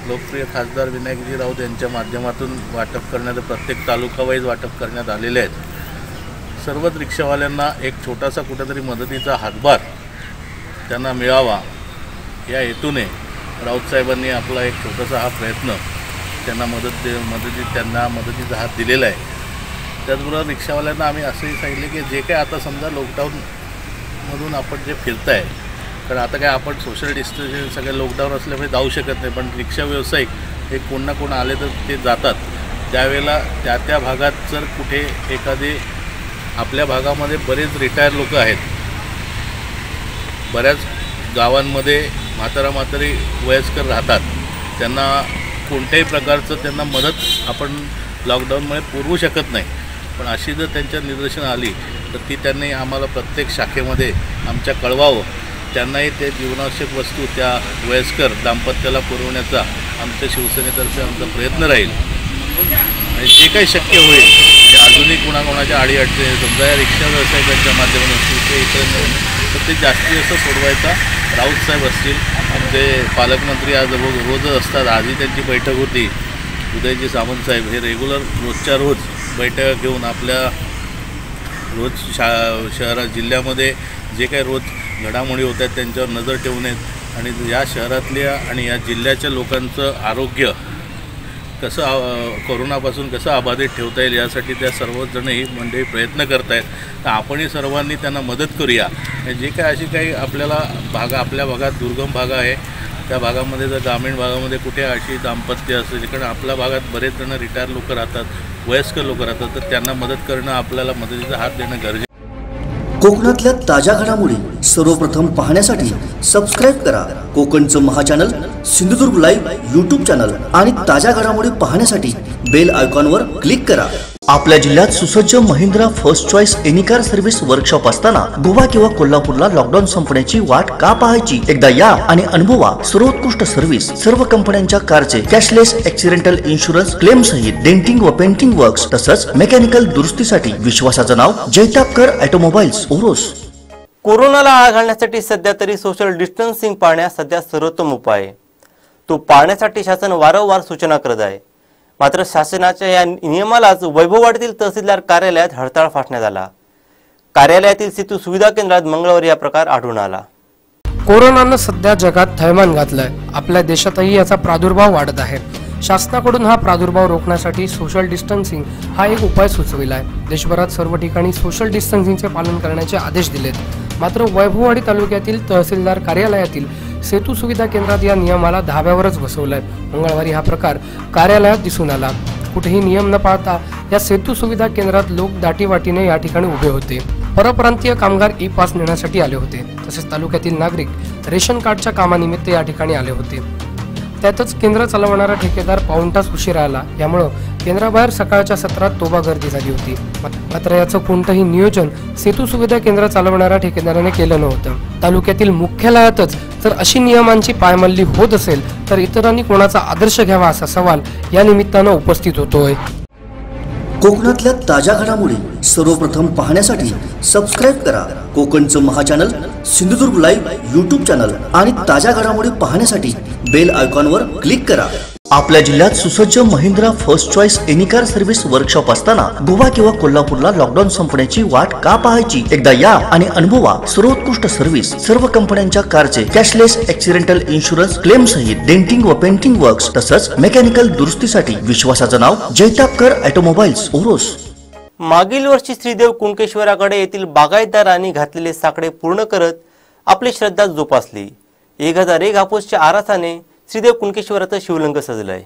लोकप्रिय खासदार विनायकजी राऊत यांच्या माध्यमातून वाटप करण्यात प्रत्येक तालुका वाईज वाटप करण्यात आलेले आहेत। सर्वच रिक्षावाल्यांना एक छोटासा कुठेतरी मदतीचा हातभार त्यांना मिळावा या हेतूने राऊत साहेबांनी आपला एक छोटासा हा प्रयत्न त्यांना मदतीचा हात दिलेला आहे। त्याचबरोबर रिक्षावाल्यांना आम्ही असंही सांगितले की जे काय आता समजा लॉकडाऊनमधून आपण जे फिरताय, कारण आता काय आपण सोशल डिस्टन्सिंग सगळे लॉकडाऊन असल्यामुळे जाऊ शकत नाही, पण रिक्षा व्यावसायिक हे कोण ना कोण आले तर ते जातात। त्यावेळेला त्या भागात जर कुठे एखादे आपल्या भागामध्ये बरेच रिटायर लोक आहेत, बऱ्याच गावांमध्ये म्हातारी वयस्कर राहतात, त्यांना कोणत्याही प्रकारचं त्यांना मदत आपण लॉकडाऊनमुळे पुरवू शकत नाही, पण अशी जर त्यांच्या निदर्शन आली तर ती त्यांनी आम्हाला प्रत्येक शाखेमध्ये आमच्या कळवावं। त्यांनाही ते जीवनावश्यक वस्तू त्या वयस्कर दाम्पत्याला पुरवण्याचा आमच्या शिवसेनेतर्फे आमचा प्रयत्न राहील आणि जे काही शक्य होईल ते अजूनही कोणाकोणाच्या अडीअडचणी समजा या रिक्षा व्यावसायिकांच्या माध्यमातून ते तर ते जास्तीत जास्त सोडवायचा राऊत साहेब असतील, आमचे पालकमंत्री आज रोजच असतात, आजही त्यांची बैठक होती। उदयजी सामंत साहेब हे रेग्युलर रोजच्या रोज बैठक घेऊन आपल्या रोज शहरात जिल्ह्यामध्ये जे काही रोज घडामोडी होत आहेत त्यांच्यावर नजर ठेवून आहेत आणि या शहरातल्या आणि या जिल्ह्याच्या लोकांचं आरोग्य कसं कोरोनापासून कसं अबाधित ठेवता येईल यासाठी त्या सर्वजणही मंडळी प्रयत्न करत आहेत। तर आपणही सर्वांनी त्यांना मदत करूया। जे काय अशी काही आपल्याला आपल्या भागात दुर्गम भाग आहे त्या भागामध्ये जर ग्रामीण भागामध्ये कुठे अशी दाम्पत्य असेल कारण आपल्या भागात बरेच जण रिटायर लोक राहतात, वयस्कर लोक राहतात, तर त्यांना मदत करणं आपल्याला मदतीचा हात देणं गरजेचं। कोकणातल्या ताज्या घडामोडी सर्वप्रथम पाहण्यासाठी सबस्क्राईब करा कोकणचं महाचॅनल सिंधुदुर्ग लाईव्ह यूट्यूब चॅनल आणि ताज्या घडामोडी पाहण्यासाठी बेल आयकॉनवर क्लिक करा। आपल्या जिल्ह्यात सुसज्ज Mahindra first choice any car service workshop असताना गोवा किंवा कोल्हापूरला लॉकडाऊन संपण्याची वाट का पाहायची? एकदा या आणि अनुभवा सर्वोत्कृष्ट सर्व्हिस। सर्व कंपन्यांच्या कारचे कॅशलेस ऍक्सिडेंटल इन्शुरन्स क्लेम सहित डेंटिंग व पेंटिंग वर्क्स तसंच मेकॅनिकल दुरुस्तीसाठी विश्वासाचं नाव जैतापकर ऑटोमोबाईल्स ओरोस। कोरोनाला आळा घालण्यासाठी सध्या तरी सोशल डिस्टन्सिंग पाळणे सध्या सर्वोत्तम उपाय आहे। तो पाळण्यासाठी शासन वारंवार सूचना करत आहे, मात्र शासनाच्या या नियमालाच वैभववाडीतील तहसीलदार कार्यालयात हडताळ फासण्यात आला। कार्यालयातील सेतू सुविधा केंद्रात मंगळवारी हा प्रकार आढळून आला। कोरोनानं सध्या जगात थैमान घातलंय, आपल्या देशातही याचा प्रादुर्भाव वाढत आहे। शासनाकडून हा प्रादुर्भाव रोखण्यासाठी सोशल डिस्टन्सिंग हा एक उपाय सुचविला आहे। देशभरात सर्व ठिकाणी सोशल डिस्टन्सिंगचे पालन करण्याचे आदेश दिलेत, मात्र वैभववाडी तालुक्यातील तहसीलदार कार्यालयातील सेतू सुविधा केंद्रात या नियमाला धाब्यावरच बसवलाय। मंगळवारी हा प्रकार कार्यालयात दिसून आला। कुठेही नियम न पाळता या सेतू सुविधा केंद्रात लोक दाटीवाटीने या ठिकाणी उभे होते। परप्रांतीय कामगार ई पास नेण्यासाठी आले होते, तसेच तालुक्यातील नागरिक रेशन कार्डच्या कामानिमित्त या ठिकाणी आले होते। त्यातच केंद्र चालवणारा ठेकेदार पाऊण तास उशिरा आला, यामुळे केंद्राबाहेर सकाळच्या सत्रात तोबा गर्दी झाली होती। मात्र याचं कोणतंही नियोजन सेतू सुविधा केंद्र चालवणाऱ्या ठेकेदाराने केलं नव्हतं। तालुक्यातील मुख्यालयातच जर अशी नियमांची पायमल्ली होत असेल तर इतरांनी कोणाचा आदर्श घ्यावा असा सवाल या निमित्तानं उपस्थित होतोय। कोकणातल्या ताज्या घडामोडी सर्वप्रथम पाहण्यासाठी सबस्क्राईब करा कोकणचं महाचॅनल सिंधुदुर्ग लाईव्ह यूट्यूब चॅनल आणि ताज्या घडामोडी पाहण्यासाठी बेल आयकॉनवर क्लिक करा। आपल्या जिल्ह्यात सुसज्ज Mahindra first choice any car service workshop असताना गोवा किंवा कोल्हापूरला लॉकडाऊन संपण्याची वाट का पाहायची? एकदा या आणि अनुभवा सर्वोत्कृष्ट सर्व्हिस। सर्व कंपन्यांच्या कारचे कॅशलेस ऍक्सिडेंटल इन्शुरन्स क्लेम सहित डेंटिंग व पेंटिंग वर्क्स तसंच मेकॅनिकल दुरुस्तीसाठी विश्वासाचं नाव जैतापकर ऑटोमोबाईल्स ओरोस। मागील वर्षी श्रीदेव कुणकेश्वराकडे येथील बागायतदारांनी घातलेले साकडे पूर्ण करत आपली श्रद्धा जोपासली. 1001 हापूसच्या आरासाने श्रीदेव कुणकेश्वराचं शिवलिंग सजलंय.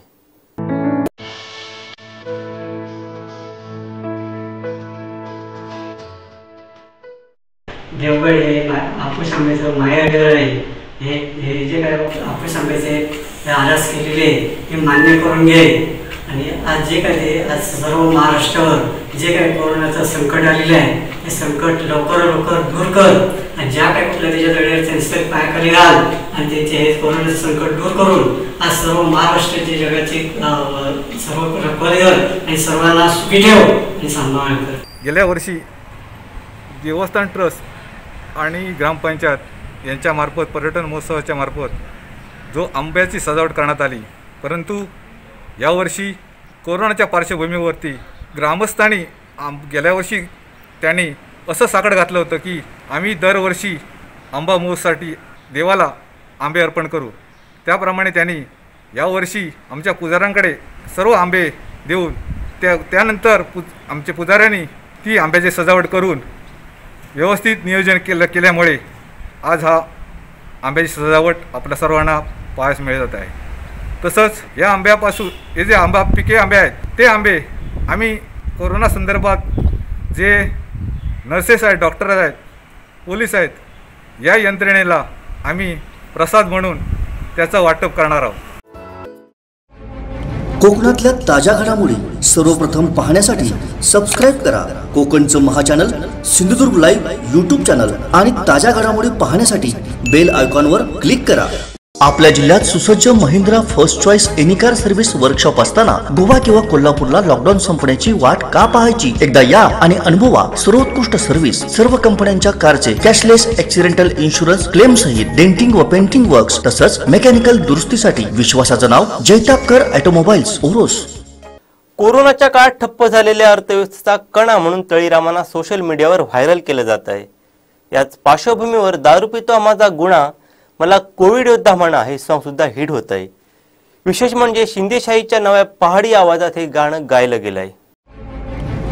देवगड हे हापूस आंब्याचं माहेरघर आहे. हे जे काय हापूस आंब्याचे आरास केलेले ते मान्य करून घे. आणि आज जे काय ते आज सर्व महाराष्ट्रावर जे काय कोरोनाचं संकट आलेलं आहे ते संकट लवकर दूर कर. आणि ज्या काय कुठल्या त्याच्या तळ्याचे पायाखाली राल आणि त्याचे हे कोरोनाचं संकट दूर करून आज सर्व महाराष्ट्राचे जगाचे सर्व रखवालेदार आणि सर्वांना सुखी ठेव आणि सांभाळ कर. गेल्या वर्षी देवस्थान ट्रस्ट आणि ग्रामपंचायत यांच्यामार्फत पर्यटन महोत्सवाच्या मार्फत जो आंब्याची सजावट करण्यात आली, परंतु यावर्षी कोरोनाच्या पार्श्वभूमीवरती ग्रामस्थांनी गेल्या वर्षी त्यांनी असं साकड घातलं होतं की आम्ही दरवर्षी आंबा महोत्सवासाठी देवाला आंबे अर्पण करू. त्याप्रमाणे त्यांनी यावर्षी आमच्या पुजाऱ्यांकडे सर्व आंबे देऊन त्यानंतर आमच्या पुजाऱ्यांनी ती आंब्याची सजावट करून व्यवस्थित नियोजन केल्यामुळे आज हा आंब्याची सजावट आपल्या सर्वांना पाहायला मिळत आहे. तसंच या आंब्यापासून हे जे पिके आंबे आहेत ते आंबे आम्ही कोरोना संदर्भात जे नर्सेस आहेत, डॉक्टर आहेत, पोलीस आहेत, या यंत्रणेला आम्ही प्रसाद म्हणून त्याचं वाटप करणार आहोत. कोकणातल्या ताज्या घडामोडी सर्वप्रथम पाहण्यासाठी सबस्क्राईब करा कोकणचं महाचॅनल सिंधुदुर्ग लाईव्ह यूट्यूब चॅनल आणि ताज्या घडामोडी पाहण्यासाठी बेल आयकॉनवर क्लिक करा. आपल्या जिल्ह्यात सुसज्ज Mahindra first choice any car service workshop असताना गोवा किंवा कोल्हापूरला लॉकडाऊन संपण्याची वाट का पाहायची? एकदा या आणि अनुभवा सर्वोत्कृष्ट सर्व्हिस. सर्व कंपन्यांच्या कारचे कॅशलेस ऍक्सिडेंटल इन्शुरन्स क्लेम सहित डेंटिंग व पेंटिंग वर्क्स तसंच मेकॅनिकल दुरुस्तीसाठी विश्वासाचं नाव जैतापकर ऑटोमोबाईल्स ओरोस. कोरोनाच्या काळात ठप्प झालेल्या अर्थव्यवस्थेचा कणा म्हणून तळीरामांना सोशल मीडियावर व्हायरल केलं जात आहे. याच पार्श्वभूमीवर दारू पितो माझा गुन्हा मला कोविड योद्धा म्हणा हे सॉंग सुद्धा हिट होत आहे. विशेष म्हणजे शिंदेशाहीच्या नव्या पहाडी आवाजात हे गाणं गायलं गेलंय.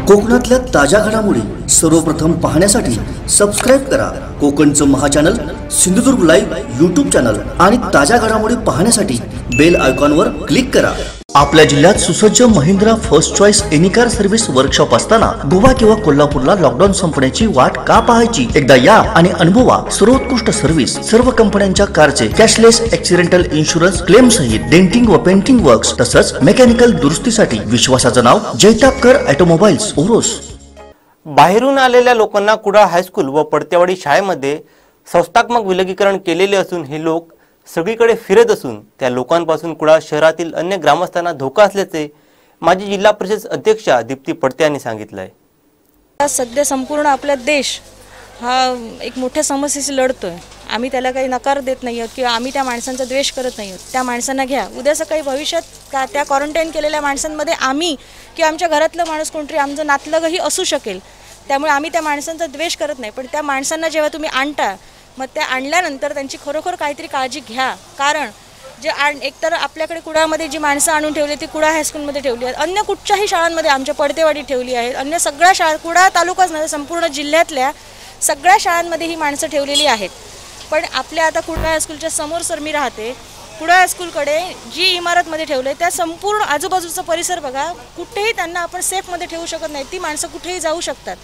कोकणातल्या ताज्या घडामोडी सर्वप्रथम पाहण्यासाठी सबस्क्राईब करा कोकणचं महाचॅनल सिंधुदुर्ग लाईव्ह यूट्यूब चॅनल आणि ताज्या घडामोडी पाहण्यासाठी बेल आयकॉनवर क्लिक करा. आपल्या जिल्ह्यात सुसज्ज Mahindra first choice any car service workshop असताना गोवा किंवा कोल्हापूरला लॉकडाऊन संपण्याची वाट का पाहायची? एकदा या आणि अनुभवा सर्वोत्कृष्ट सर्व्हिस. सर्व कंपन्यांच्या कारचे कॅशलेस ऍक्सिडेंटल इन्शुरन्स क्लेम सहित डेंटिंग व पेंटिंग वर्क्स तसंच मेकॅनिकल दुरुस्तीसाठी विश्वासाचं नाव जैतापकर ऑटोमोबाईल्स ओरोस. बाहेरून आलेल्या लोकांना कुडाळ हायस्कूल व पडतेवाडी शाळेमध्ये संस्थात्मक विलगीकरण केलेले असून हे लोक सगळीकडे फिरत असून त्या लोकांपासून कुडाळ शहरातील अन्य ग्रामस्थांना धोका असल्याचे माजी जिल्हा परिषद अध्यक्षा दीप्ती पडते यांनी सांगितलंय. सध्या संपूर्ण आपला देश हा एक मोठ्या समस्येशी लढतोय. आम्ही त्याला काही नकार देत नाही आहोत किंवा आम्ही त्या माणसांचा द्वेष करत नाही आहोत. त्या माणसांना घ्या. उद्या सकाळी भविष्यात त्या क्वारंटाईन केलेल्या माणसांमध्ये आम्ही किंवा आमच्या घरातलं माणूस कोणतरी आमचं नातलगही असू शकेल. त्यामुळे आम्ही त्या माणसांचा द्वेष करत नाही. पण त्या माणसांना जेव्हा तुम्ही आणता मग त्या आणल्यानंतर त्यांची खरोखर काहीतरी काळजी घ्या. कारण जे एकतर आपल्याकडे कुडाळमध्ये जी माणसं आणून ठेवली ती कुडाळ हायस्कूलमध्ये ठेवली आहेत, अन्य कुठच्याही शाळांमध्ये आमच्या पडतेवाडीत ठेवली आहेत, अन्य सगळ्या शाळा कुडाळ तालुकाच नाही संपूर्ण जिल्ह्यातल्या सगळ्या शाळांमध्ये ही माणसं ठेवलेली आहेत. पण आपल्या आता कुडाळ हायस्कूलच्या समोर सर मी राहते. कुडाळ हायस्कूलकडे जी इमारतमध्ये ठेवले त्या संपूर्ण आजूबाजूचा परिसर बघा, कुठेही त्यांना आपण सेफमध्ये ठेवू शकत नाही. ती माणसं कुठेही जाऊ शकतात.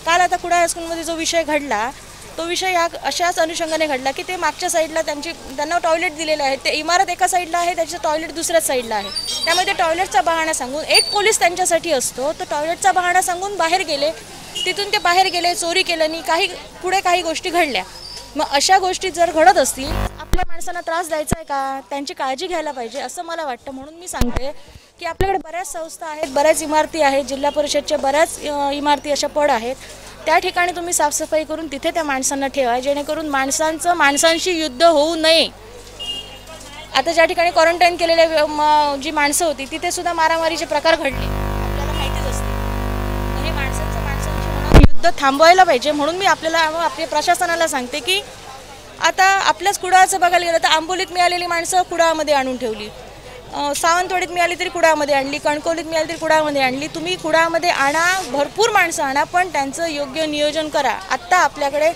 काल आता कुडाळ हायस्कूलमध्ये जो विषय घडला तो विषय या अशाच अनुषंगाने घडला की ते मागच्या साईडला त्यांना टॉयलेट दिलेलं आहे. ते इमारत एका साईडला आहे, त्याचं टॉयलेट दुसऱ्याच साईडला आहे. त्यामध्ये टॉयलेटचा बहाणा सांगून एक पोलीस त्यांच्यासाठी असतो, तो टॉयलेटचा बहाणा सांगून बाहेर गेले. तिथून ते बाहेर गेले, चोरी केल्याने पुढे काही गोष्टी घडल्या. मग अशा गोष्टी जर घडत असतील आपल्या माणसांना त्रास द्यायचा आहे का? त्यांची काळजी घ्यायला पाहिजे असं मला वाटतं. म्हणून मी सांगते की आपल्याकडे बऱ्याच संस्था आहेत, बऱ्याच इमारती आहेत, जिल्हा परिषदच्या बऱ्याच इमारती अशा पड आहेत. त्या ठिकाणी तुम्ही साफसफाई करून तिथे त्या माणसांना ठेवा, जेणेकरून माणसांशी युद्ध होऊ नये. आता ज्या ठिकाणी क्वारंटाईन केलेल्या जी माणसं होती तिथे सुद्धा मारामारीचे प्रकार घडले, आपल्याला माहितीच असते. हे माणसांची युद्ध थांबवायला पाहिजे. म्हणून मी आपल्या प्रशासनाला सांगते की आता आपल्याच कुडाळचं बघायला गेलं तर आंबोलीत मिळालेली माणसं कुडाळमध्ये आणून ठेवली. सावंतवाडीत मिळाली तरी कुडाळमध्ये आणली, कणकवलीत मिळाली तरी कुडाळमध्ये आणली. तुम्ही कुडाळमध्ये आणा, भरपूर माणसं आणा, पण त्यांचं योग्य नियोजन करा. आत्ता आपल्याकडे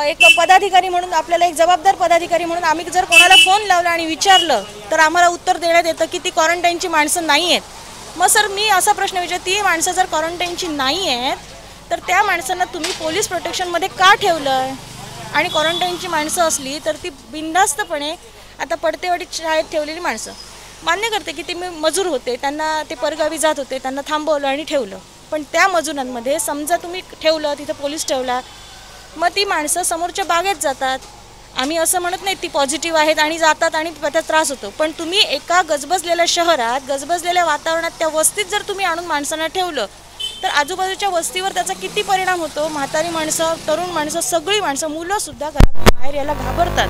एक पदाधिकारी म्हणून, आपल्याला एक जबाबदार पदाधिकारी म्हणून आम्ही जर कोणाला फोन लावला आणि विचारलं तर आम्हाला उत्तर देण्यात येतं की ती क्वारंटाईनची माणसं नाही आहेत. मग सर मी असा प्रश्न विचारते, ती माणसं जर क्वारंटाईनची नाही आहेत तर त्या माणसांना तुम्ही पोलीस प्रोटेक्शनमध्ये का ठेवलं आहे? आणि क्वारंटाईनची माणसं असली तर ती बिनधास्तपणे, आता पडतेवाडीत शाळेत ठेवलेली माणसं, मान्य करते की ते मजूर होते, त्यांना ते परगावी जात होते, त्यांना थांबवलं आणि ठेवलं. पण त्या मजुरांमध्ये समजा तुम्ही ठेवलं, तिथं पोलीस ठेवला, मग ती माणसं समोरच्या बागेत जातात. आम्ही असं म्हणत नाही ती पॉझिटिव्ह आहेत आणि जातात आणि त्याचा त्रास होतो, पण तुम्ही एका गजबजलेल्या शहरात, गजबजलेल्या वातावरणात, त्या वस्तीत जर तुम्ही आणून माणसांना ठेवलं तर आजूबाजूच्या वस्तीवर त्याचा किती परिणाम होतो. म्हातारी माणसं, तरुण माणसं, सगळी माणसं, मुलंसुद्धा घरात बाहेर यायला घाबरतात.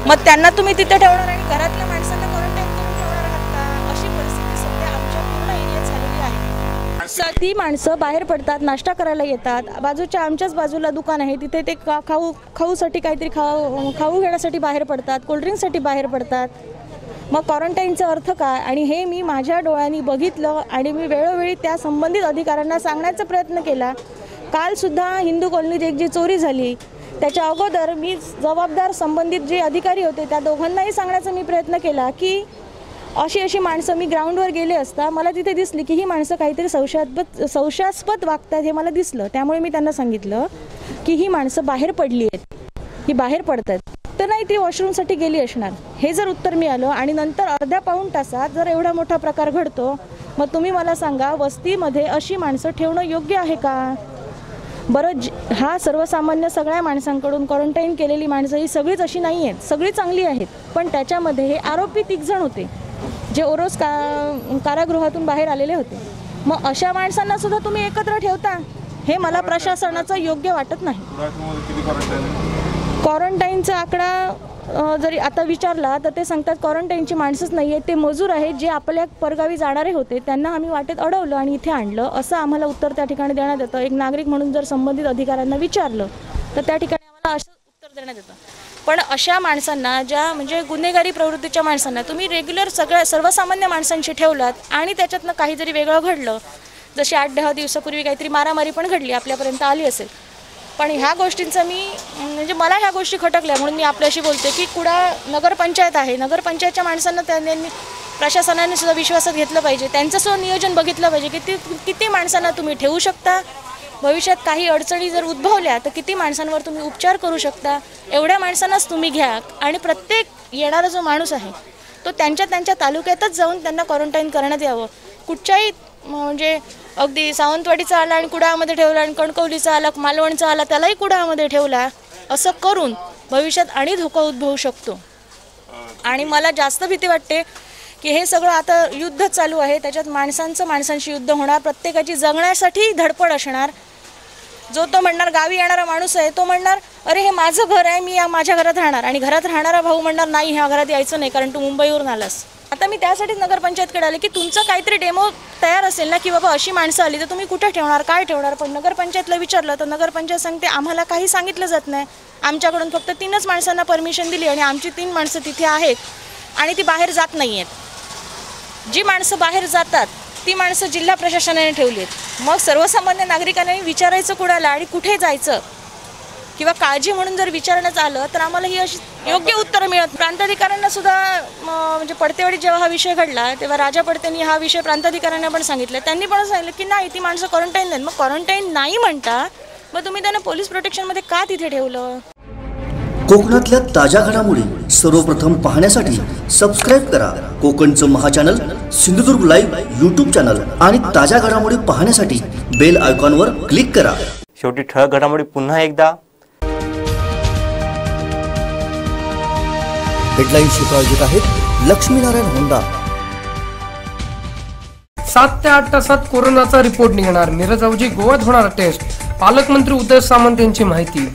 मग त्यांना तुम्ही तिथे ठेवणार आणि घरातल्या माणसांना क्वारंटाईन करून ठेवणार आहात का? अशी परिस्थिती सध्या आमच्या पूर्ण एरियात झालेली आहे. ती माणसं बाहेर पडतात, नाश्ता करायला येतात, बाजूच्या आमच्याच बाजूला दुकान आहे तिथे ते खाऊसाठी काहीतरी खाऊ घेण्यासाठी बाहेर पडतात, कोल्ड्रिंकसाठी बाहेर पडतात. मग क्वारंटाईनचा अर्थ काय? आणि हे मी माझ्या डोळ्यांनी बघितलं आणि मी वेळोवेळी त्या संबंधित अधिकाऱ्यांना सांगण्याचा प्रयत्न केला. कालसुद्धा हिंदू कॉलनीत एक जी चोरी झाली त्याच्या अगोदर मी जबाबदार संबंधित जे अधिकारी होते त्या दोघांनाही सांगण्याचा मी प्रयत्न केला की अशी माणसं, मी ग्राउंडवर गेले असता मला तिथे दिसली की ही माणसं काहीतरी संशयास्पद वागतात हे मला दिसलं. त्यामुळे मी त्यांना सांगितलं की ही माणसं बाहेर पडली आहेत, ही बाहेर पडतात, तर नाही ती वॉशरूमसाठी गेली असणार. हे जर उत्तर मिळालं आणि नंतर अर्ध्या पाऊण तासात जर एवढा मोठा प्रकार घडतो, मग तुम्ही मला सांगा वस्तीमध्ये अशी माणसं ठेवणं योग्य आहे का? बरं, हा सर्वसामान्य सगळ्या माणसांकडून क्वारंटाईन केलेली माणसं ही सगळीच अशी नाही आहेत, सगळी चांगली आहेत, पण त्याच्यामध्ये हे आरोपी 3 जण होते जे ओरोस कारागृहातून बाहेर आलेले होते. मग अशा माणसांना सुद्धा तुम्ही एकत्र ठेवता, हे मला प्रशासनाचं योग्य वाटत नाही. क्वारंटाईनचा आकडा जरी आता विचारला तर ते सांगतात क्वारंटाईनची माणसंच नाही आहेत, ते मजूर आहेत जे आपल्या परगावी जाणारे होते, त्यांना आम्ही वाटेत अडवलं आणि इथे आणलं, असं आम्हाला उत्तर त्या ठिकाणी देण्यात येतं. एक नागरिक म्हणून जर संबंधित अधिकाऱ्यांना विचारलं तर त्या ठिकाणी आम्हाला असं उत्तर देण्यात येतं. पण अशा माणसांना, ज्या म्हणजे गुन्हेगारी प्रवृत्तीच्या माणसांना तुम्ही रेग्युलर सर्वसामान्य माणसांशी ठेवलात आणि त्याच्यातनं काही जरी वेगळं घडलं, जशी 8-10 दिवसापूर्वी काहीतरी मारामारी पण घडली, आपल्यापर्यंत आली असेल, पण ह्या गोष्टींचा म्हणजे मला ह्या गोष्टी खटकल्या म्हणून मी आपल्याशी बोलते की कुडाळ नगरपंचायत आहे, नगरपंचायतच्या माणसांना त्यांनी, प्रशासनाने सुद्धा विश्वासात घेतलं पाहिजे, त्यांचंसुद्धा नियोजन बघितलं पाहिजे की किती माणसांना तुम्ही ठेवू शकता, भविष्यात काही अडचणी जर उद्भवल्या तर किती माणसांवर तुम्ही उपचार करू शकता, एवढ्या माणसांनाच तुम्ही घ्या. आणि प्रत्येक येणारा जो माणूस आहे तो त्यांच्या तालुक्यातच जाऊन त्यांना क्वारंटाईन करण्यात यावं. कुठच्याही म्हणजे अगदी सावंतवाडीचा आला आणि कुडाळमध्ये ठेवला आणि कणकवलीचा आला, मालवणचा आला त्यालाही कुडाळमध्ये ठेवला, असं करून भविष्यात आणि धोका उद्भवू शकतो. आणि मला जास्त भीती वाटते की हे सगळं आता युद्ध चालू आहे, त्याच्यात माणसांशी युद्ध होणार, प्रत्येकाची जगण्यासाठी धडपड असणार. जो तो म्हणणार, गावी येणारा माणूस आहे तो म्हणणार अरे हे माझं घर आहे, मी माझ्या घरात राहणार, आणि घरात राहणारा भाऊ म्हणणार नाही ह्या घरात यायचं नाही कारण तू मुंबईवरून आलास. आता मी त्यासाठीच नगरपंचायतकडे आले की तुमचं काहीतरी डेमो तयार असेल ना की बाबा अशी माणसं आली तर तुम्ही कुठे ठेवणार, काय ठेवणार. पण नगरपंचायतला विचारलं तर नगरपंचायत सांगते आम्हाला काही सांगितलं जात नाही, आमच्याकडून फक्त 3च माणसांना परमिशन दिली आणि आमची 3 माणसं तिथे आहेत आणि ती बाहेर जात नाही आहेत. जी माणसं बाहेर जातात ती माणसं जिल्हा प्रशासनाने ठेवली आहेत. मग सर्वसामान्य नागरिकांनी विचारायचं कुणाला आणि कुठे जायचं किंवा काळजी म्हणून जर विचारण्यात आलं तर आम्हाला ही अशी योग्य उत्तरं मिळत. प्रांताधिकाऱ्यांना सुद्धा म्हणजे पडतेवाडीत जेव्हा हा विषय घडला तेव्हा राजा पडतेंनी हा विषय प्रांताधिकाऱ्यांना पण सांगितलं, त्यांनी पण सांगितलं की नाही ती माणसं क्वारंटाईन नाहीत. मग क्वारंटाईन नाही म्हणता मग तुम्ही त्यांना पोलीस प्रोटेक्शनमध्ये का तिथे ठेवलं? कोकणातल्या ताज्या घडामोडी सर्वप्रथम पाहण्यासाठी सबस्क्राईब करा कोकणचं महाचॅनल सिंधुदुर्ग लाईव्ह यूट्यूब चॅनल आणि ताज्या घडामोडी पाहण्यासाठी बेल आयकॉनवर क्लिक करा. शेवटी ठळक घडामोडी पुन्हा एकदा. हेडलाईन्सची प्रायोजक आहेत लक्ष्मीनारायण होंडा. 7 ते 8 तासात कोरोनाचा रिपोर्ट निघणार, मिरज गोवात होणार टेस्ट, पालकमंत्री उदय सामंत यांची माहिती.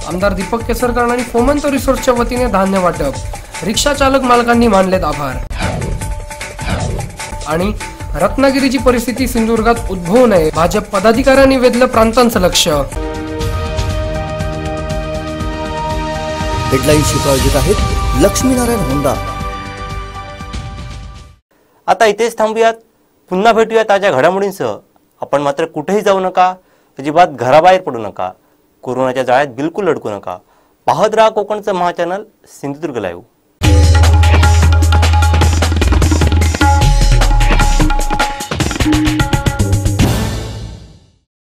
आमदार दीपक केसरकर आणि फोमंतो रिसोर्सच्या वतीने धान्य वाटप, रिक्षा चालक मालकांनी मानलेत आभार. आणि रत्नागिरीची परिस्थिती सिंधुदुर्गात उद्भवू नये, भाजप पदाधिकाऱ्यांनी वेधलं प्रांतांचं लक्ष. हेडलाईन्सची प्रायोजक आहेत लक्ष्मीनारायण होंडा. आता इथेच थांबूयात. पुन्हा भेटूया ताज्या घडामोडींसह. आपण मात्र कुठेही जाऊ नका, अजिबात घराबाहेर पडू नका, कोरोनाच्या जाळ्यात बिलकुल अडकू नका. पाहत राहा कोकणचं महाचॅनल सिंधुदुर्ग लाईव्ह.